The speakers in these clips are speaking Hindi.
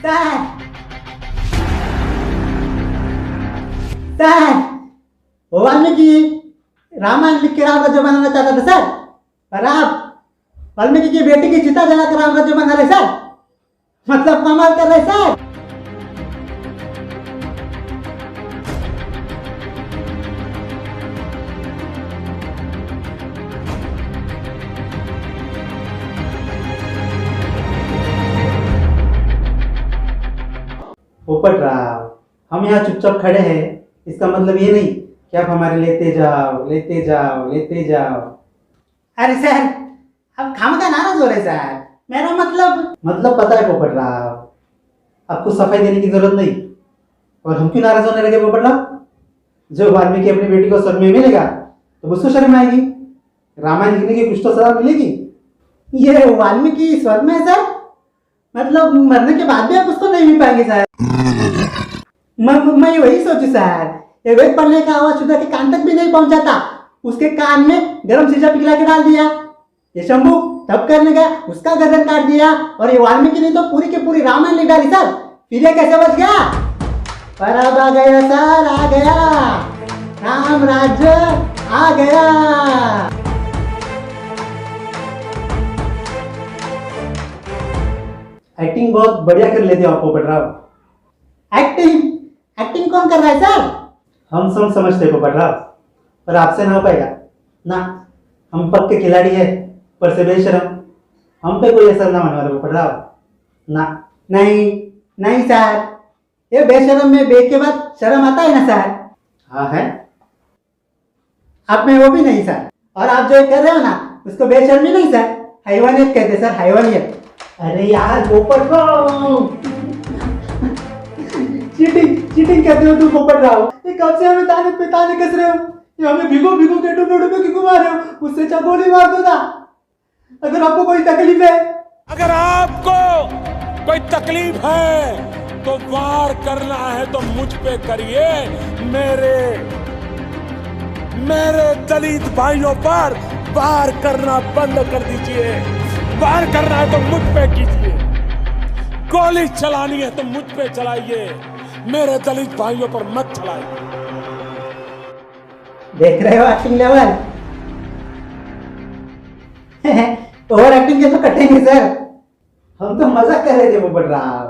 सर सर वो वाल्मीकि रामायण लिख के राम राज्य बनाना चाहता था सर, पर आप वाल्मीकि की बेटी की चिता जलाकर राम राज्य बना रहे सर। मतलब कमाल कर रहे सर। पोपटराव, हम यहाँ चुपचाप खड़े हैं, इसका मतलब ये नहीं कि आप हमारे लेते जाओ लेते जाओ लेते जाओ। अरे सर, अब खामखा नाराज हो रहे सर। मेरा मतलब पता है पोपटराव, आपको सफाई देने की जरूरत नहीं। और हम क्यों नाराज होने लगे पोपटराव? जब वाल्मीकि अपनी बेटी को स्वर्ग में मिलेगा तो उसको शर्म आएगी, रामायण लिखने की कुछ तो सजा मिलेगी। ये वाल्मीकि स्वर्ग में है सर? मतलब मरने के बाद भी आप उसको नहीं मिल पाएंगे सर। मैं वही सोचू सर, ये वेद पढ़ने का आवाज सुधा के कान तक भी नहीं पहुंचा था, उसके कान में गरम शीशा पिघला के डाल दिया। ये शंभू तब करने गया, उसका गर्दन काट दिया। और ये वाल्मीकि ने तो पूरी की पूरी रामायण लिख डाली सर। फिर ये कैसे बच गया? पर अब आ गया सर, आ गया राम राज्य, आ गया। एक्टिंग बहुत बढ़िया कर लेते हो आप पोपटराव। एक्टिंग कौन कर रहा है सर? हम सब समझते हैं पोपटराव, पर आपसे ना हो पाएगा ना। हम पक्के खिलाड़ी है, पर से बेशरम। हम पे कोई असर ना होने वाला पोपटराव ना। नहीं सर, ये बेशरम में बे के बाद शर्म आता है ना सर। हाँ है, आप में वो भी नहीं सर। और आप जो कर रहे हो ना, उसको बेशर्मी नहीं सर, हैवानियत कहते सर, हैवानियत। अरे यार पोपटराव, चीटिंग करते हो तुम पोपटराव। ये कब से हमें ताने पे ताने कस रहे हो? ये हमें भिगो के डुबे क्यों मार रहे हो? उससे अच्छा गोली मार दो ना। अगर आपको कोई तकलीफ है, अगर आपको कोई तकलीफ है तो वार करना है तो मुझ पे करिए। मेरे दलित भाइयों पर वार करना बंद कर दीजिए। वार करना है तो मुझ पे कीजिए, गोली चलानी है तो मुझ पे चलाइए, मेरे दलित भाइयों पर मत चलाइए। देख रहे हो एक्टिंग लेवल? ओवर एक्टिंग के तो कटेंगे सर। हम तो मजाक कर रहे थे पोपटराव,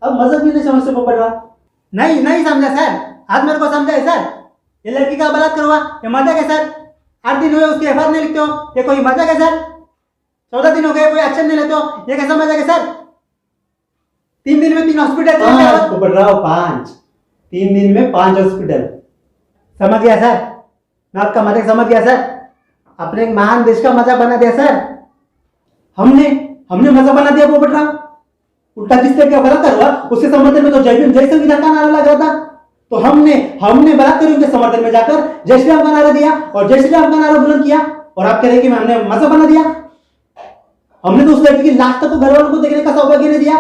अब मजाक भी नहीं समझते पोपटराव। नहीं समझा सर, आज मेरे को समझा है सर। ये लड़की का बलात्कार हुआ, ये मजाक है सर। 8 दिन हुए उसकी एफआईआर नहीं लिखते हो, ये कोई मजाक है सर। 14 दिन हो गए, कोई एक्शन नहीं लेते हो, ये कैसा मजाक है सर? 3 दिन में 3 हॉस्पिटल पोपटराव, 5 3 दिन में 5 हॉस्पिटल। समझ गया सर, मैं आपका मजाक समझ गया सर। अपने एक महान देश का मजाक बना दिया सर। हमने मजाक बना दिया पोपटराव। उल्टा जिससे क्या बलात्कार हुआ उसके समर्थन में तो जय भीम जय संविधान का नारा लगा था। तो हमने बलात्कारियों के समर्थन में जाकर जय श्री राम का नारा दिया और जय श्री राम का नारा बुलंद किया। और आप कह रहे कि हमने मजाक बना दिया? हमने तो उस लड़की की लाश तक तो घर वालों को देखने का सौभाग्य नहीं दिया।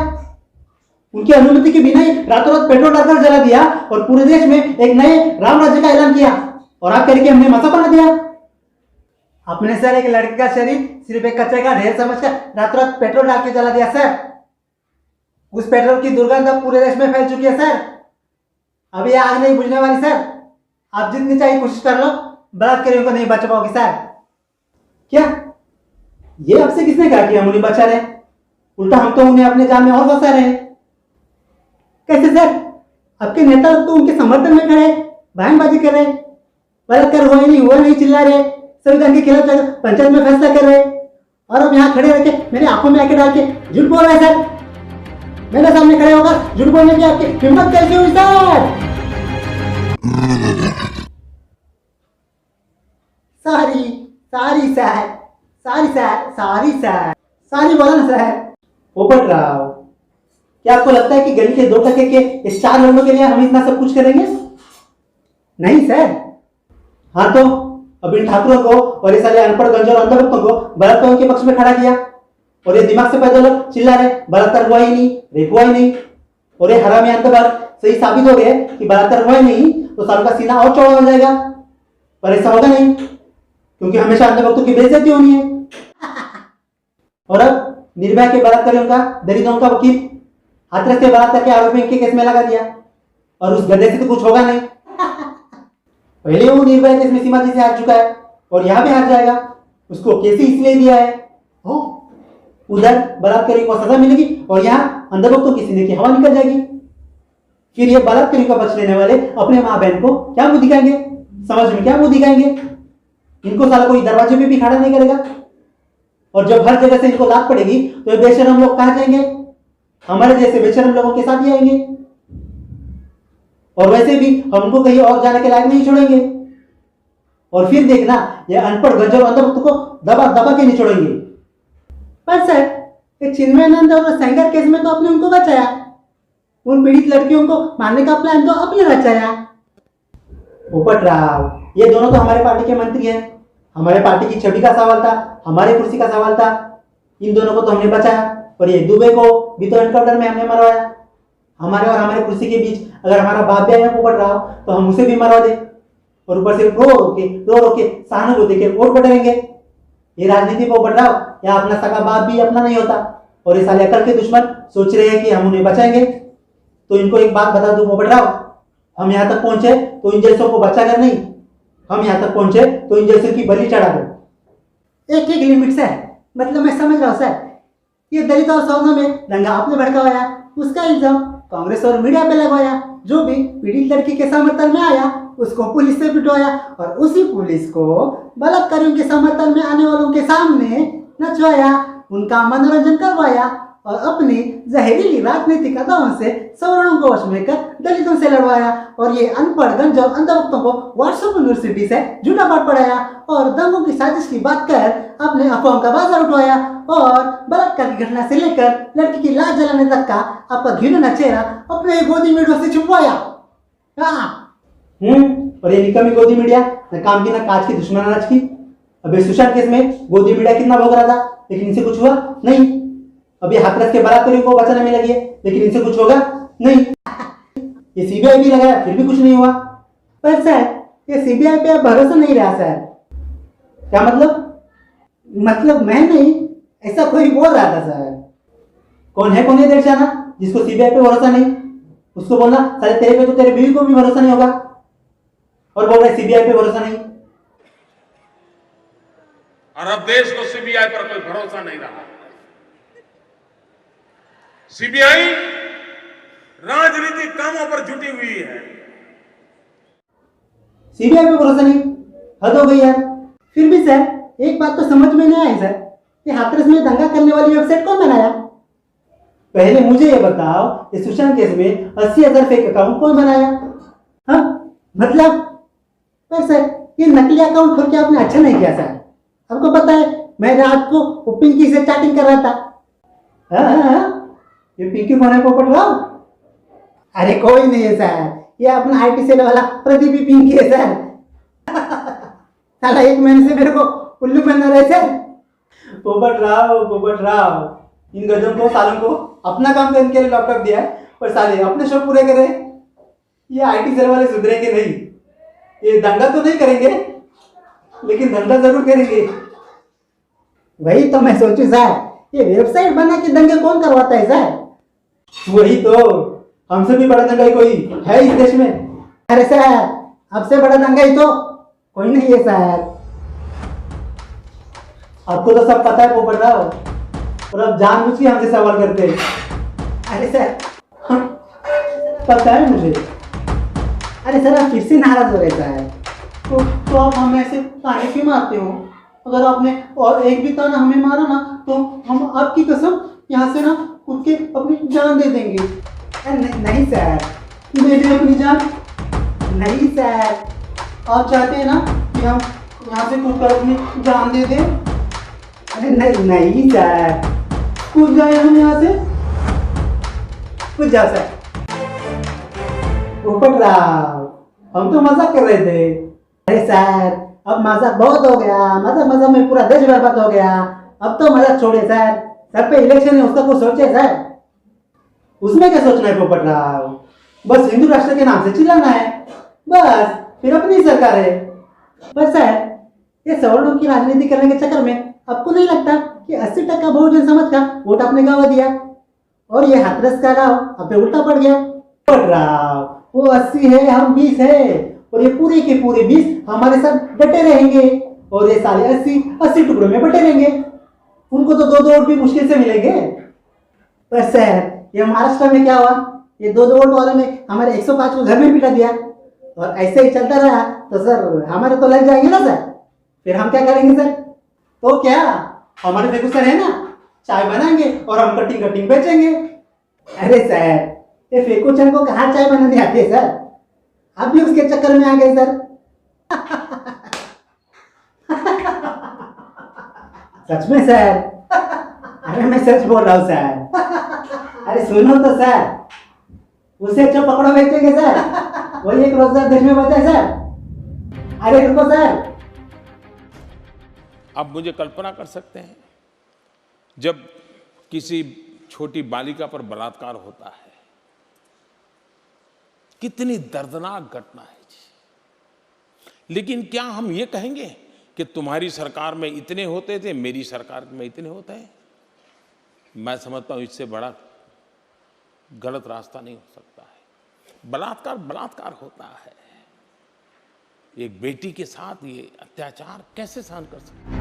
उनकी अनुमति के बिना ही रातों रात पेट्रोल डालकर जला दिया और पूरे देश में एक नए राम राज्य का ऐलान किया। और आप कह रहे कि हमने मजाक बना दिया? आपने सर एक लड़की का शरीर सिर्फ एक कचरे का ढेर समझकर रातों रात पेट्रोल डाल के जला दिया सर। उस पेट्रोल की दुर्गंध अब पूरे देश में फैल चुकी है सर। अब ये आग नहीं बुझने वाली सर। आप जितनी चाहिए कोशिश कर लो, बलात्कारियों को नहीं बचा पाओगे सर। क्या ये आपसे किसने कहा कि हम उन्हें बचा रहे? उल्टा हम तो उन्हें अपने जान में और फंसा रहे। कैसे सर? आपके नेता तो उनके समर्थन में खड़े, बयानबाजी कर रहे, बलात्कार हुआ नहीं चिल्ला रहे, संविधान के खिलाफ पंचायत में फैसला कर रहे। और अब यहाँ खड़े रहकर मेरी आंखों में आके डाल के झूठ बोल रहे हैं सर। मेरे सामने खड़े होकर झूठ बोलने की आपकी हिम्मत कैसे हुई सर? सारी बोला ना सर। पोपटराव, क्या आपको लगता है कि गली के 2 टके के इस 4 लड़कों के लिए हम इतना सब कुछ करेंगे? नहीं सर। हाँ तो अब इन ठाकुरों को और ये सारे अनपढ़ गंजे और अंधभक्तों को बलात्कार के पक्ष में खड़ा किया। और ये दिमाग से पैदा लोग चिल्ला रहे बलात्कार हुआ ही नहीं, रेप हुआ ही नहीं। और ये हरामी अंधभक्त सही साबित हो गए कि बलात्कार हुआ ही नहीं तो साल का सीना और चौड़ा हो जाएगा। पर ऐसा होगा नहीं, क्योंकि हमेशा अंधभक्तों की बेइज्जती होनी है। और अब निर्भया के बलात्कारियों का, दलितों का वकील हाथरस के बलात्कार के आरोपी के केस में लगा दिया, और उस गधे से तो कुछ होगा नहीं। पहले वो निर्भया केस में सीमा जी से हार चुका है और यहाँ भी हार जाएगा। उसको केस ही इसलिए दिया है, हो उधर बलात्कारी को सजा मिलेगी और यहाँ अंधभक्तों की सीने की हवा निकल जाएगी। फिर ये बलात्कारी का बच लेने वाले अपने माँ बहन को क्या मुंह दिखाएंगे, समझ में क्या मुंह दिखाएंगे? इनको साला कोई दरवाजे पे भी खड़ा नहीं करेगा। और जब हर जगह से इनको लात पड़ेगी तो ये बेशरम लोग कहाँ जाएंगे? हमारे जैसे बेशरम लोगों के साथ ही आएंगे, और वैसे भी हमको कहीं और जाने के लायक नहीं छोड़ेंगे। और फिर देखना ये अनपढ़ गंजर अंधभक्त को दबा दबा के नहीं छोड़ेंगे। पर सर, ये चिन्मयानंद और सेंगर केस में तो आपने उनको बचाया, उन पीड़ित लड़कियों को मारने का प्लान तो आपने रचाया। पोपट राव, ये दोनों तो हमारे पार्टी के मंत्री हैं, हमारे पार्टी की छवि का सवाल था, हमारे कुर्सी का सवाल था। इन दोनों को तो हमने बचाया, और ये दुबे को भी तो एनकाउंटर में हमने मरवाया। हमारे और हमारे कुर्सी के बीच अगर हमारा बाप भी आया पोपट राव तो हम उसे भी मरवा दे, और ऊपर से रो रो के सहानुभूति के वोट बटोरेंगे। ये राजनीति पोपट राव, यहाँ अपना सगा बाप भी अपना नहीं होता, और ये साले अकल के दुश्मन सोच रहे हैं कि हम उन्हें बचाएंगे। तो इनको एक बात बता दूं पोपट राव, हम यहाँ तक पहुंचे तो इन जैसों को बचा कर नहीं, हम यहाँ तक पहुंचे तो इन जैसों की बलि चढ़ा दो। एक एक लिमिट से, मतलब मैं समझ रहा हूँ सर, ये दलित और सौनों में दंगा आपने भड़काया, उसका इल्जाम कांग्रेस और मीडिया पे लगवाया। जो भी पीड़ित लड़की के समर्थन में आया उसको पुलिस से पिटवाया, और उसी पुलिस को बलात्कारियों के समर्थन में आने वालों के सामने नचवाया, उनका मनोरंजन करवाया, और अपनी जहरीली राजनीतिक अदाओं से सवर्णों को वश में कर दलितों से लड़वाया। और ये अनपढ़ गंज और अंधभक्तों को व्हाट्सएप यूनिवर्सिटी से झूठा पाठ पढ़ाया, और दंगों की साजिश की बात कर अपने अफवाहों का बाजार उठवाया, और बलात्कार की घटना से लेकर लड़की की लाश जलाने तक का आपका घिनौना चेहरा अपने गोदी मीडिया से छुपवाया। और ये निकम्मी गोदी मीडिया न काम की, न काज की, दुश्मन अनाज की। अबे सुशांत केस में गोदी मीडिया कितना भोग रहा था, लेकिन इनसे कुछ हुआ नहीं। अभी हाथरस के बलात्कारियों को बचाने में लगी है, लेकिन इनसे कुछ होगा नहीं। ये सीबीआई भी लगाया, फिर भी कुछ नहीं हुआ। पर सर, ये सीबीआई पे भरोसा नहीं रहा सर। क्या मतलब मैं नहीं, ऐसा कोई बोल रहा था सर। कौन है दर्शाना जिसको सीबीआई पे भरोसा नहीं? उसको बोलना साले तेरे पे तो तेरे बीवी को भी भरोसा नहीं होगा, और बोल रहे सीबीआई पे भरोसा नहीं। और अब देश को सीबीआई पर कोई भरोसा नहीं रहा। सीबीआई राजनीतिक कामों पर जुटी हुई है। सीबीआई पे भरोसा नहीं, हद हो गई यार। फिर भी सर, एक बात तो समझ में नहीं आई सर, कि हाथरस में दंगा करने वाली वेबसाइट कौन बनाया? पहले मुझे ये बताओ, इस सुशांत केस में 80,000 फेक अकाउंट कौन बनाया? हाँ मतलब, पर सर ये नकली अकाउंट खोल के आपने अच्छा नहीं किया सर। आपको पता है मैं रात को पिंकी से चैटिंग कर रहा था। हाँ, ये पिंकी कौन है पोपट राव? अरे कोई नहीं है सर, ये अपना आईटी सेल वाला प्रदीप ही पिंकी है सर। साला एक महीने से मेरे को उल्लू बना रहे सर। पोपट राव, इन गधों को सालों को अपना काम करने के लिए लैपटॉप दिया है, पर साले अपने शौक पूरे करे। ये आईटी सेल वाले सुधरेंगे नहीं। ये दंगा तो नहीं करेंगे, लेकिन धंधा जरूर करेंगे। वही तो मैं सोचूं सर, ये वेबसाइट बना के दंगे कौन करवाता है सर? वही तो, हमसे भी बड़ा दंगा कोई है इस देश में? अरे सर, आपसे बड़ा दंगा ही तो कोई नहीं है सर। आपको तो सब पता है पोपट राव, और अब जानबूझ के हमसे सवाल करते हैं। अरे सर, पता है मुझे। अरे सर, आप फिर से नाराज हो गए सर। तो आप हमें ऐसे ताने क्यों मारते हो? अगर आपने और एक भी ताना हमें मारा ना, तो हम आपकी कसम यहाँ से ना खुद के अपनी जान दे देंगे। नहीं सर, दे दे अपनी जान। नहीं सर, आप चाहते हैं ना कि हम यहाँ से कूद कर अपनी जान दे दें? अरे नहीं सर, कूद जाए हम यहाँ से। कूद जाओ सर। पोपट राव, हम तो मजाक कर रहे थे। अरे सर, अब मजाक बहुत हो गया, मजाक में पूरा देश बर्बाद हो गया। अब तो मजाक छोड़े सर, सर पे इलेक्शन है, उसका कुछ सोचे सर। उसमें क्या सोचना है पोपट राव? बस हिंदू राष्ट्र के नाम से चिल्लाना है, बस फिर अपनी सरकार है। पर सर, ये सवर्णों की राजनीति करने के चक्कर में आपको नहीं लगता कि 80% बहुजन समाज का वोट आपने गंवा दिया? और ये हाथरस का गाँव अब पे उल्टा पड़ गया। पड़ रहा वो 80 है, हम 20 है, और ये पूरे के पूरे 20 हमारे साथ डटे रहेंगे, और ये साले 80 टुकड़ों में बटे रहेंगे। उनको तो 2-2 वोट भी मुश्किल से मिलेंगे। पर सर ये महाराष्ट्र में क्या हुआ, ये 2-2 वोट वालों ने हमारे 105 को घर में बिठा दिया, और ऐसे ही चलता रहा तो सर हमारे तो लग जाएंगे ना सर, फिर हम क्या करेंगे सर? तो क्या हमारे फेकू सर है ना, चाय बनाएंगे और हम कटिंग बेचेंगे। अरे सर ये फेकू चंद को कहाँ चाय बनाने आती है सर, आप भी उसके चक्कर में आ गए सर। सच में सर? अरे मैं सच बोल रहा हूँ सर। अरे सुनो तो सर, उसे अच्छा पकड़ो बेचेंगे सर, वही एक रोजगार देश में बचा है सर। अरे रुको सर। आप मुझे कल्पना कर सकते हैं जब किसी छोटी बालिका पर बलात्कार होता है, कितनी दर्दनाक घटना है जी। लेकिन क्या हम ये कहेंगे कि तुम्हारी सरकार में इतने होते थे, मेरी सरकार में इतने होते हैं? मैं समझता हूं इससे बड़ा गलत रास्ता नहीं हो सकता है। बलात्कार होता है, एक बेटी के साथ ये अत्याचार कैसे सहन कर सकते हैं?